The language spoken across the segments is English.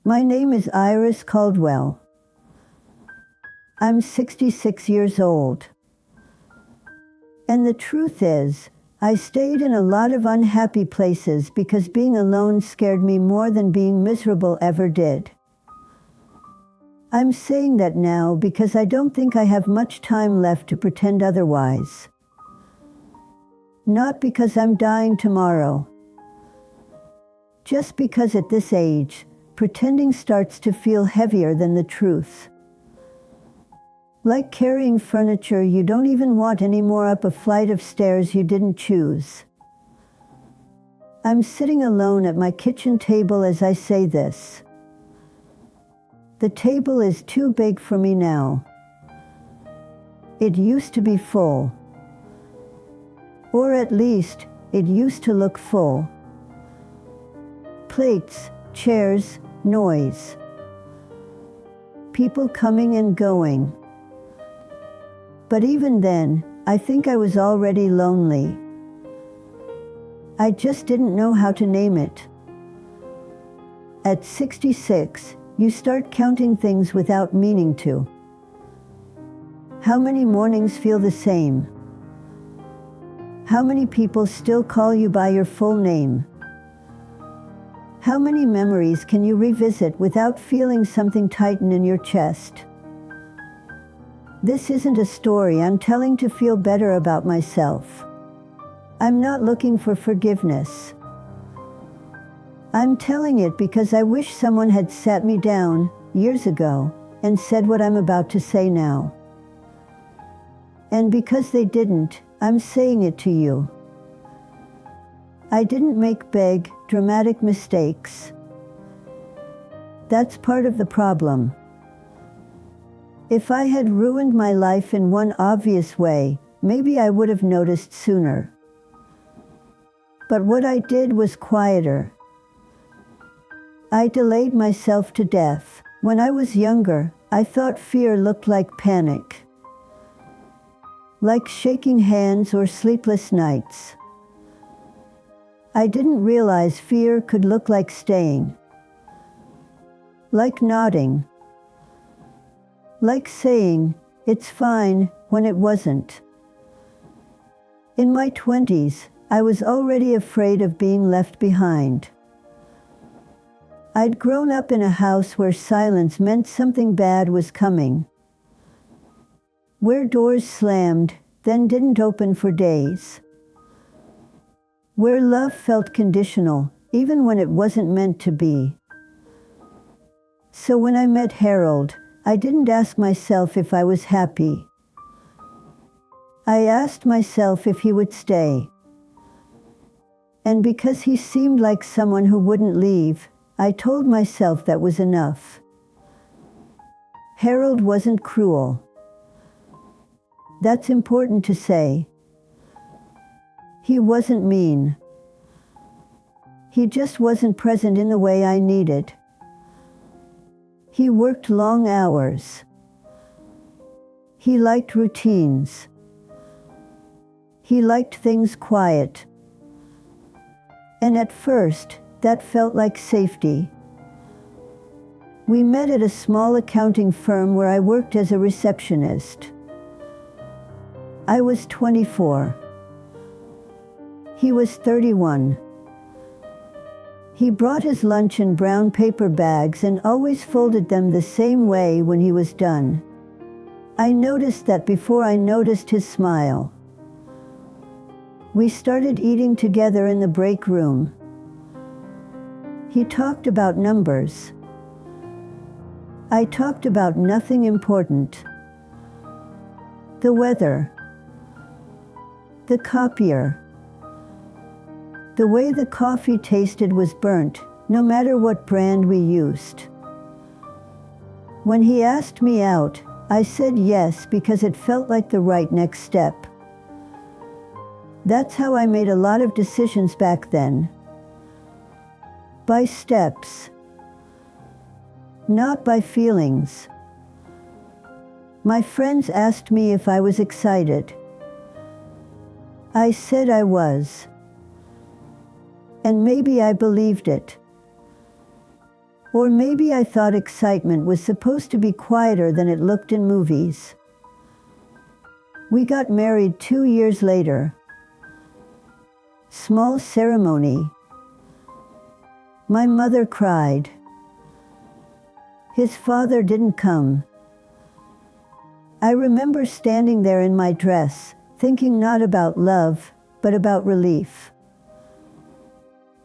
My name is Iris Caldwell. I'm 66 years old. And the truth is, I stayed in a lot of unhappy places because being alone scared me more than being miserable ever did. I'm saying that now because I don't think I have much time left to pretend otherwise. Not because I'm dying tomorrow. Just because at this age, pretending starts to feel heavier than the truth. Like carrying furniture you don't even want anymore up a flight of stairs you didn't choose. I'm sitting alone at my kitchen table as I say this. The table is too big for me now. It used to be full. Or at least, it used to look full. Plates, chairs, noise. People coming and going. But even then, I think I was already lonely. I just didn't know how to name it. At 66, you start counting things without meaning to. How many mornings feel the same? How many people still call you by your full name? How many memories can you revisit without feeling something tighten in your chest? This isn't a story I'm telling to feel better about myself. I'm not looking for forgiveness. I'm telling it because I wish someone had sat me down, years ago, and said what I'm about to say now. And because they didn't, I'm saying it to you. I didn't make big, dramatic mistakes. That's part of the problem. If I had ruined my life in one obvious way, maybe I would have noticed sooner. But what I did was quieter. I delayed myself to death. When I was younger, I thought fear looked like panic. Like shaking hands or sleepless nights. I didn't realize fear could look like staying. Like nodding. Like saying, it's fine, when it wasn't. In my 20s, I was already afraid of being left behind. I'd grown up in a house where silence meant something bad was coming. Where doors slammed, then didn't open for days. Where love felt conditional, even when it wasn't meant to be. So when I met Harold, I didn't ask myself if I was happy. I asked myself if he would stay. And because he seemed like someone who wouldn't leave, I told myself that was enough. Harold wasn't cruel. That's important to say. He wasn't mean. He just wasn't present in the way I needed. He worked long hours. He liked routines. He liked things quiet. And at first, that felt like safety. We met at a small accounting firm where I worked as a receptionist. I was 24. He was 31. He brought his lunch in brown paper bags and always folded them the same way when he was done. I noticed that before I noticed his smile. We started eating together in the break room. He talked about numbers. I talked about nothing important. The weather. The copier. The way the coffee tasted was burnt, no matter what brand we used. When he asked me out, I said yes because it felt like the right next step. That's how I made a lot of decisions back then. By steps. Not by feelings. My friends asked me if I was excited. I said I was. And maybe I believed it. Or maybe I thought excitement was supposed to be quieter than it looked in movies. We got married 2 years later. Small ceremony. My mother cried. His father didn't come. I remember standing there in my dress, thinking not about love, but about relief.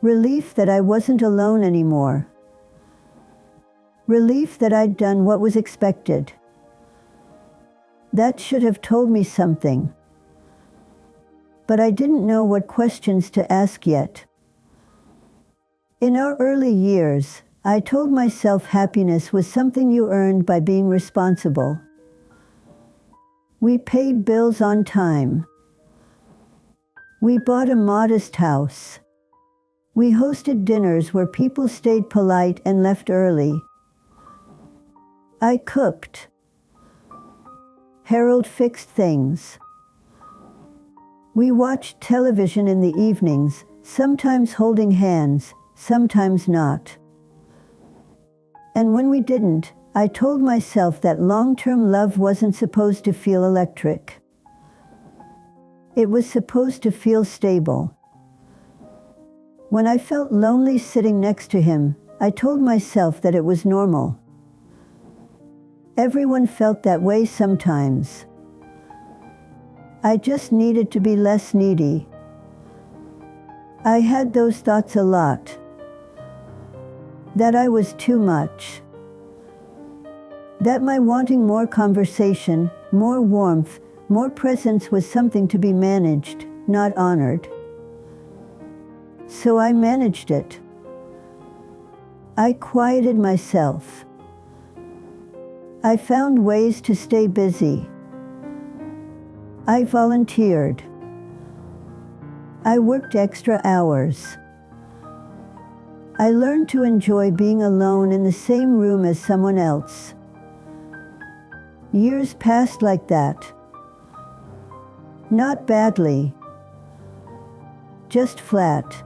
Relief that I wasn't alone anymore. Relief that I'd done what was expected. That should have told me something. But I didn't know what questions to ask yet. In our early years, I told myself happiness was something you earned by being responsible. We paid bills on time. We bought a modest house. We hosted dinners where people stayed polite and left early. I cooked. Harold fixed things. We watched television in the evenings, sometimes holding hands, sometimes not. And when we didn't, I told myself that long-term love wasn't supposed to feel electric. It was supposed to feel stable. When I felt lonely sitting next to him, I told myself that it was normal. Everyone felt that way sometimes. I just needed to be less needy. I had those thoughts a lot. That I was too much. That my wanting more conversation, more warmth, more presence was something to be managed, not honored. So I managed it. I quieted myself. I found ways to stay busy. I volunteered. I worked extra hours. I learned to enjoy being alone in the same room as someone else. Years passed like that. Not badly. Just flat.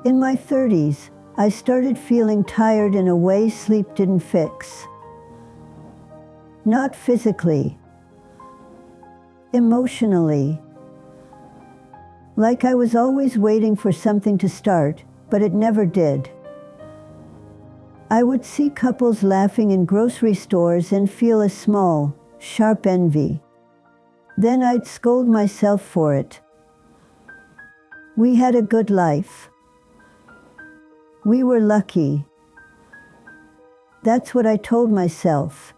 In my 30s, I started feeling tired in a way sleep didn't fix. Not physically. Emotionally. Like I was always waiting for something to start, but it never did. I would see couples laughing in grocery stores and feel a small, sharp envy. Then I'd scold myself for it. We had a good life. We were lucky. That's what I told myself.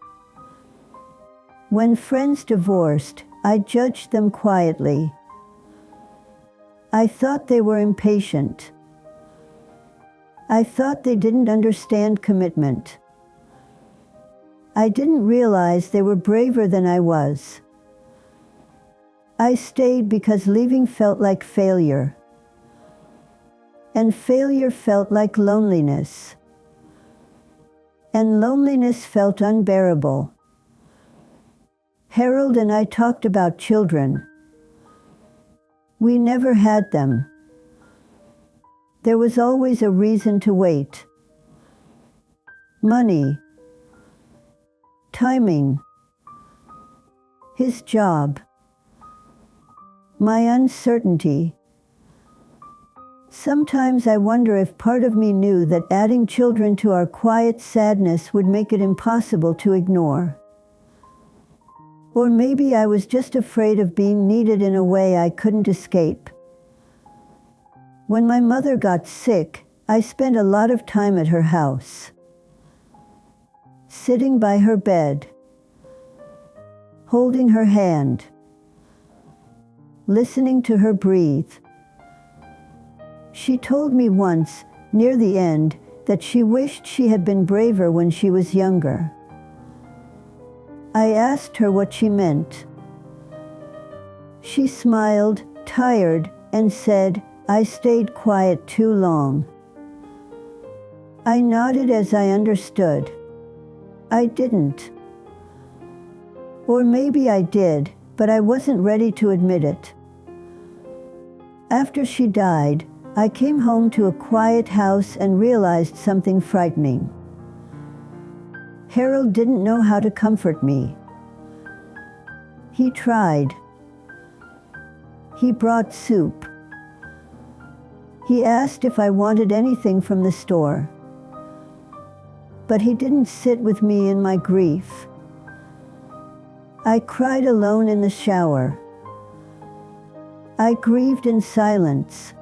When friends divorced, I judged them quietly. I thought they were impatient. I thought they didn't understand commitment. I didn't realize they were braver than I was. I stayed because leaving felt like failure. And failure felt like loneliness. And loneliness felt unbearable. Harold and I talked about children. We never had them. There was always a reason to wait. Money. Timing. His job. My uncertainty. Sometimes I wonder if part of me knew that adding children to our quiet sadness would make it impossible to ignore. Or maybe I was just afraid of being needed in a way I couldn't escape. When my mother got sick, I spent a lot of time at her house. Sitting by her bed. Holding her hand. Listening to her breathe. She told me once, near the end, that she wished she had been braver when she was younger. I asked her what she meant. She smiled, tired, and said, "I stayed quiet too long." I nodded as I understood. I didn't. Or maybe I did, but I wasn't ready to admit it. After she died, I came home to a quiet house and realized something frightening. Harold didn't know how to comfort me. He tried. He brought soup. He asked if I wanted anything from the store. But he didn't sit with me in my grief. I cried alone in the shower. I grieved in silence.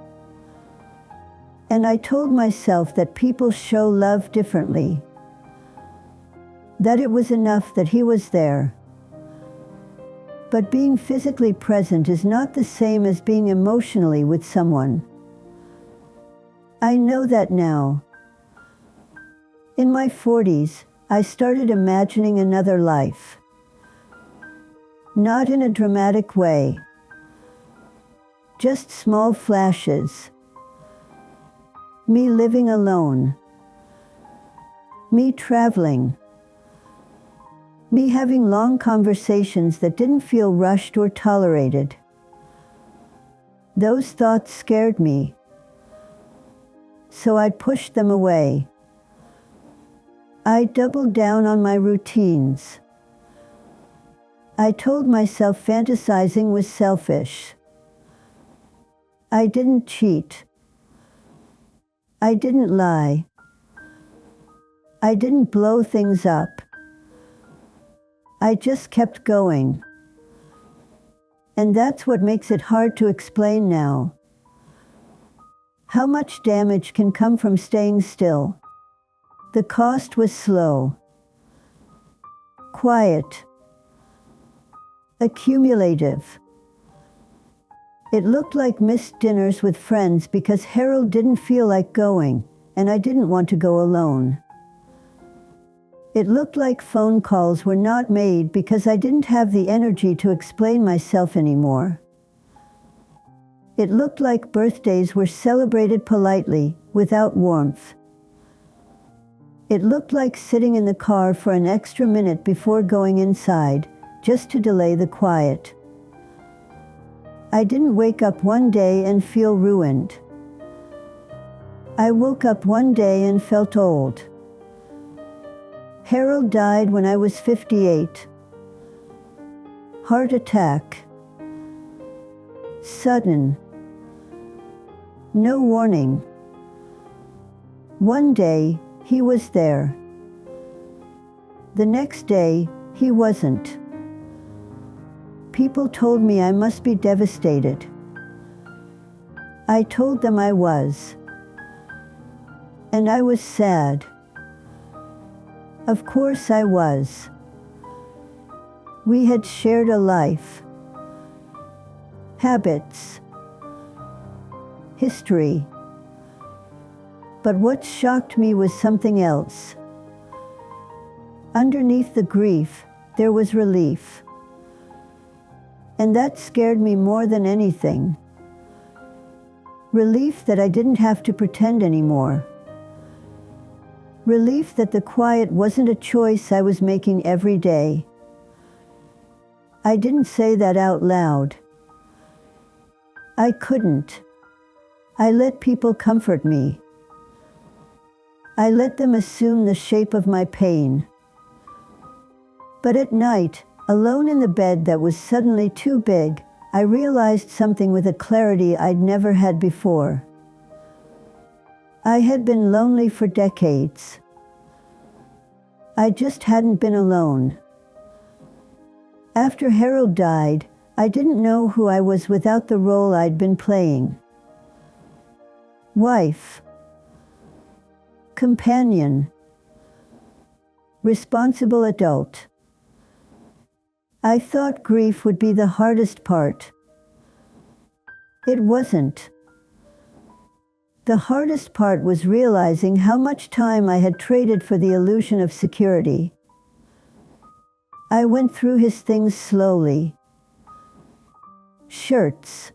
And I told myself that people show love differently. That it was enough that he was there. But being physically present is not the same as being emotionally with someone. I know that now. In my 40s, I started imagining another life. Not in a dramatic way. Just small flashes. Me living alone. Me traveling. Me having long conversations that didn't feel rushed or tolerated. Those thoughts scared me. So I pushed them away. I doubled down on my routines. I told myself fantasizing was selfish. I didn't cheat. I didn't lie. I didn't blow things up. I just kept going. And that's what makes it hard to explain now. How much damage can come from staying still? The cost was slow, quiet, accumulative. It looked like missed dinners with friends because Harold didn't feel like going, and I didn't want to go alone. It looked like phone calls were not made because I didn't have the energy to explain myself anymore. It looked like birthdays were celebrated politely, without warmth. It looked like sitting in the car for an extra minute before going inside, just to delay the quiet. I didn't wake up one day and feel ruined. I woke up one day and felt old. Harold died when I was 58. Heart attack. Sudden. No warning. One day, he was there. The next day, he wasn't. People told me I must be devastated. I told them I was. And I was sad. Of course I was. We had shared a life. Habits. History. But what shocked me was something else. Underneath the grief, there was relief. And that scared me more than anything. Relief that I didn't have to pretend anymore. Relief that the quiet wasn't a choice I was making every day. I didn't say that out loud. I couldn't. I let people comfort me. I let them assume the shape of my pain. But at night, alone in the bed that was suddenly too big, I realized something with a clarity I'd never had before. I had been lonely for decades. I just hadn't been alone. After Harold died, I didn't know who I was without the role I'd been playing. Wife. Companion. Responsible adult. I thought grief would be the hardest part. It wasn't. The hardest part was realizing how much time I had traded for the illusion of security. I went through his things slowly. Shirts.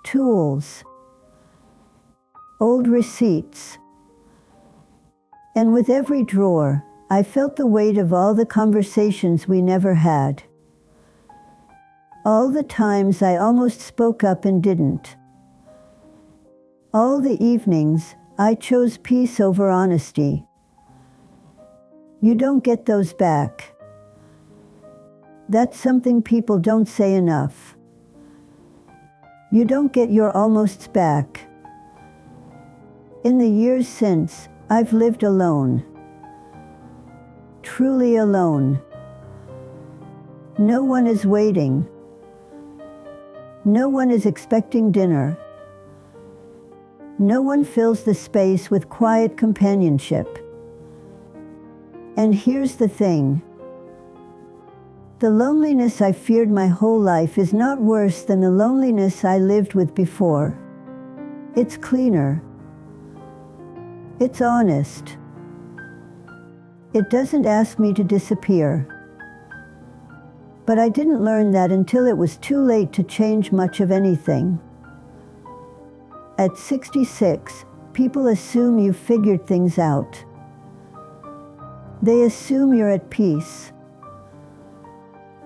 Tools. Old receipts. And with every drawer, I felt the weight of all the conversations we never had. All the times I almost spoke up and didn't. All the evenings, I chose peace over honesty. You don't get those back. That's something people don't say enough. You don't get your almosts back. In the years since, I've lived alone. Truly alone. No one is waiting. No one is expecting dinner. No one fills the space with quiet companionship. And here's the thing. The loneliness I feared my whole life is not worse than the loneliness I lived with before. It's cleaner. It's honest. It doesn't ask me to disappear. But I didn't learn that until it was too late to change much of anything. At 66, people assume you've figured things out. They assume you're at peace.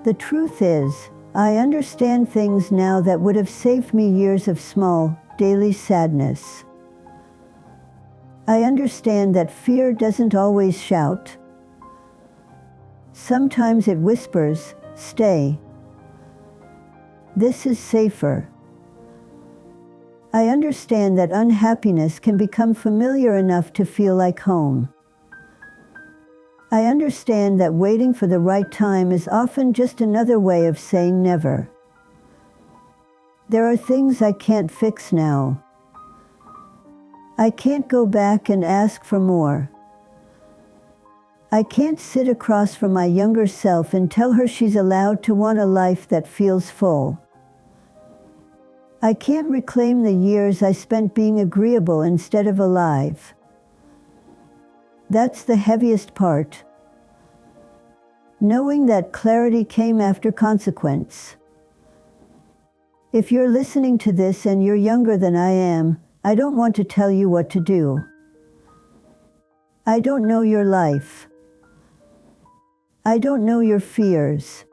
The truth is, I understand things now that would have saved me years of small, daily sadness. I understand that fear doesn't always shout. Sometimes it whispers, "Stay. This is safer." I understand that unhappiness can become familiar enough to feel like home. I understand that waiting for the right time is often just another way of saying never. There are things I can't fix now. I can't go back and ask for more. I can't sit across from my younger self and tell her she's allowed to want a life that feels full. I can't reclaim the years I spent being agreeable instead of alive. That's the heaviest part. Knowing that clarity came after consequence. If you're listening to this and you're younger than I am, I don't want to tell you what to do. I don't know your life. I don't know your fears.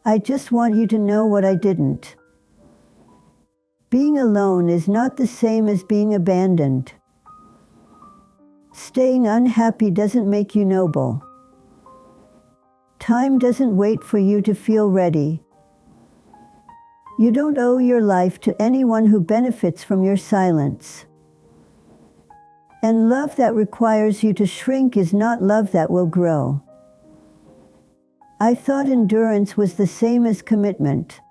I just want you to know what I didn't. Being alone is not the same as being abandoned. Staying unhappy doesn't make you noble. Time doesn't wait for you to feel ready. You don't owe your life to anyone who benefits from your silence. And love that requires you to shrink is not love that will grow. I thought endurance was the same as commitment.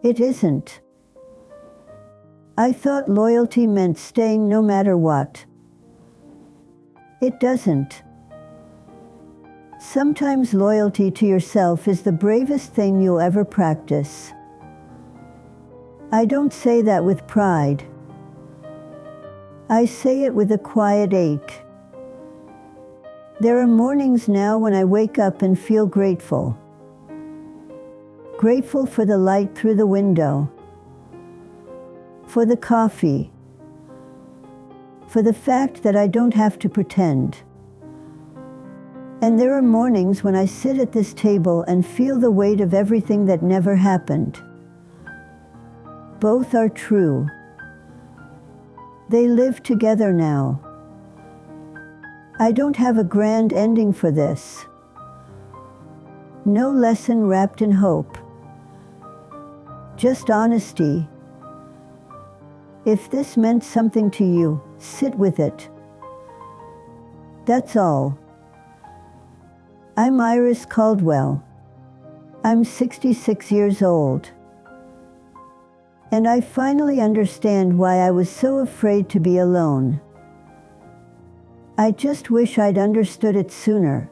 It isn't. I thought loyalty meant staying no matter what. It doesn't. Sometimes loyalty to yourself is the bravest thing you'll ever practice. I don't say that with pride. I say it with a quiet ache. There are mornings now when I wake up and feel grateful. Grateful for the light through the window. For the coffee. For the fact that I don't have to pretend. And there are mornings when I sit at this table and feel the weight of everything that never happened. Both are true. They live together now. I don't have a grand ending for this. No lesson wrapped in hope. Just honesty. If this meant something to you, sit with it. That's all. I'm Iris Caldwell. I'm 66 years old. And I finally understand why I was so afraid to be alone. I just wish I'd understood it sooner.